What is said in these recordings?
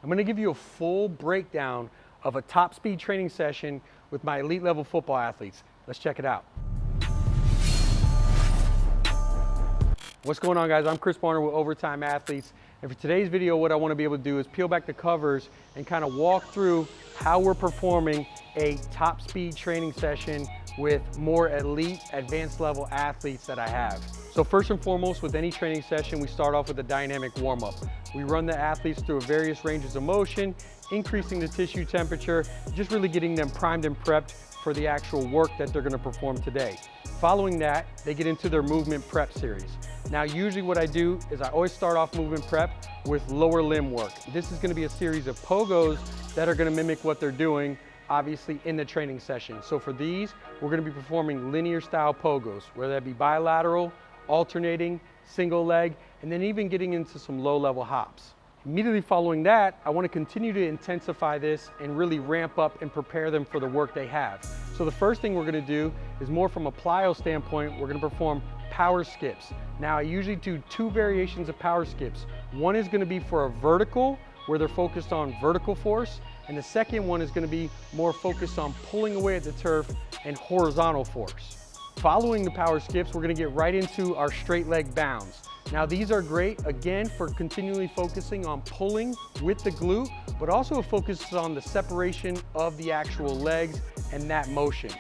I'm going to give you a full breakdown of a top speed training session with my elite level football athletes. Let's check it out. What's going on, guys? I'm Chris Barner with Overtime Athletes, and for today's video, what I want to be able to do is peel back the covers and kind of walk through how we're performing a top speed training session with more elite, advanced level athletes that I have. So first and foremost, with any training session, we start off with a dynamic warm-up. We run the athletes through various ranges of motion, increasing the tissue temperature, just really getting them primed and prepped for the actual work that they're going to perform today. Following that, they get into their movement prep series. Now, usually what I do is I always start off movement prep with lower limb work. This is going to be a series of pogos that are going to mimic what they're doing, obviously, in the training session. So for these, we're going to be performing linear style pogos, whether that be bilateral, alternating, single leg, and then even getting into some low level hops. Immediately following that, I want to continue to intensify this and really ramp up and prepare them for the work they have. So the first thing we're going to do is more from a plyo standpoint, we're going to perform power skips. Now, I usually do two variations of power skips. One is going to be for a vertical, where they're focused on vertical force, and the second one is going to be more focused on pulling away at the turf and horizontal force. Following the power skips, we're going to get right into our straight leg bounds. Now, these are great, again, for continually focusing on pulling with the glute, but also it focuses on the separation of the actual legs and that motion.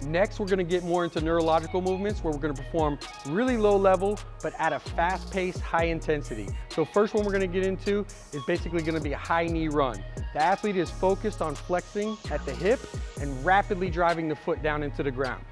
Next, we're going to get more into neurological movements where we're going to perform really low level, but at a fast pace, high intensity. So first one we're going to get into is basically going to be a high knee run. The athlete is focused on flexing at the hip and rapidly driving the foot down into the ground.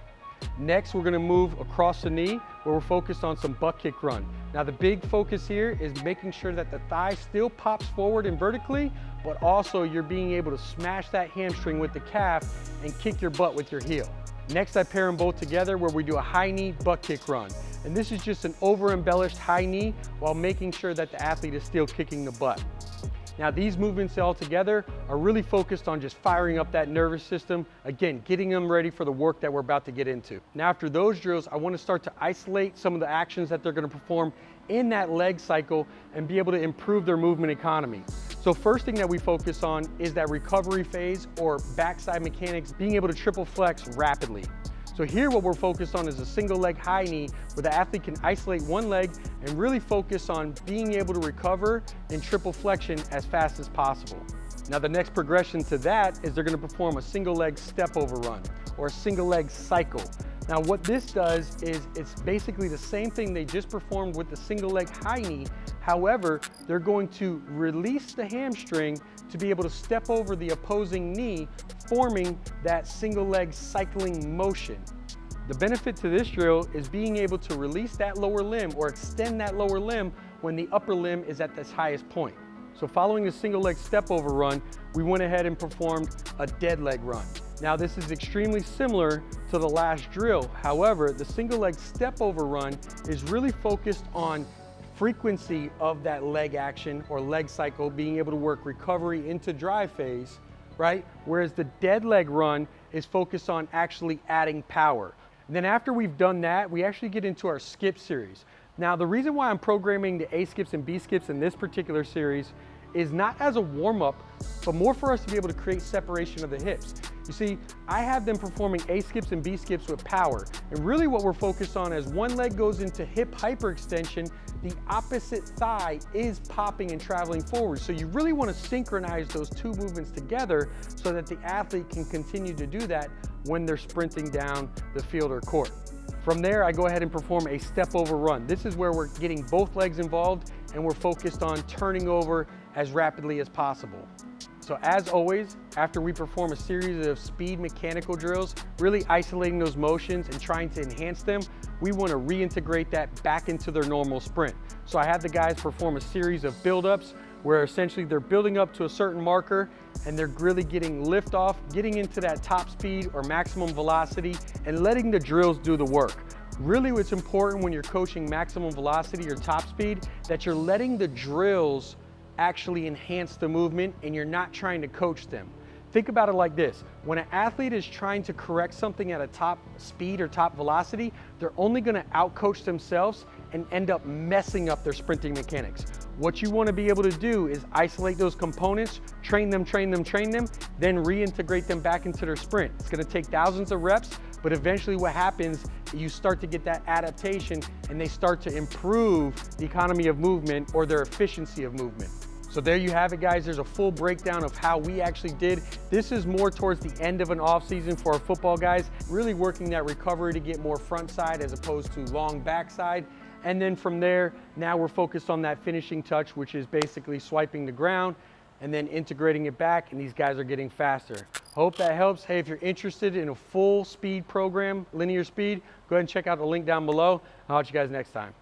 Next, we're going to move across the knee where we're focused on some butt kick run. Now, the big focus here is making sure that the thigh still pops forward and vertically, but also you're being able to smash that hamstring with the calf and kick your butt with your heel. Next, I pair them both together where we do a high knee butt kick run. And this is just an over-embellished high knee while making sure that the athlete is still kicking the butt. Now, these movements all together are really focused on just firing up that nervous system, again, getting them ready for the work that we're about to get into. Now, after those drills, I want to start to isolate some of the actions that they're going to perform in that leg cycle and be able to improve their movement economy. So first thing that we focus on is that recovery phase or backside mechanics, being able to triple flex rapidly. So here what we're focused on is a single leg high knee where the athlete can isolate one leg and really focus on being able to recover in triple flexion as fast as possible. Now, the next progression to that is they're going to perform a single leg step over run or a single leg cycle. Now, what this does is it's basically the same thing they just performed with the single leg high knee. However, they're going to release the hamstring to be able to step over the opposing knee, forming that single leg cycling motion. The benefit to this drill is being able to release that lower limb or extend that lower limb when the upper limb is at its highest point. So following the single leg step over run, we went ahead and performed a dead leg run. Now, this is extremely similar to the last drill. However, the single leg step over run is really focused on frequency of that leg action or leg cycle, being able to work recovery into drive phase, right? Whereas the dead leg run is focused on actually adding power. And then after we've done that, we actually get into our skip series. Now, the reason why I'm programming the A skips and B skips in this particular series is not as a warm-up, but more for us to be able to create separation of the hips. You see, I have them performing A skips and B skips with power. And really what we're focused on as one leg goes into hip hyperextension, the opposite thigh is popping and traveling forward. So you really want to synchronize those two movements together so that the athlete can continue to do that when they're sprinting down the field or court. From there, I go ahead and perform a step over run. This is where we're getting both legs involved and we're focused on turning over as rapidly as possible. So as always, after we perform a series of speed mechanical drills, really isolating those motions and trying to enhance them, we want to reintegrate that back into their normal sprint. So I have the guys perform a series of build-ups where essentially they're building up to a certain marker and they're really getting lift off, getting into that top speed or maximum velocity and letting the drills do the work. Really what's important when you're coaching maximum velocity or top speed, that you're letting the drills actually enhance the movement and you're not trying to coach them. Think about it like this. When an athlete is trying to correct something at a top speed or top velocity, they're only going to outcoach themselves and end up messing up their sprinting mechanics. what you want to be able to do is isolate those components, train them, then reintegrate them back into their sprint. It's going to take thousands of reps, but eventually what happens, you start to get that adaptation and they start to improve the economy of movement or their efficiency of movement. So there you have it, guys. There's a full breakdown of how we actually did. This is more towards the end of an off season for our football guys, really working that recovery to get more front side as opposed to long backside. And then from there, now we're focused on that finishing touch, which is basically swiping the ground and then integrating it back, and these guys are getting faster. Hope that helps. Hey, if you're interested in a full speed program, linear speed, go ahead and check out the link down below. I'll catch you guys next time.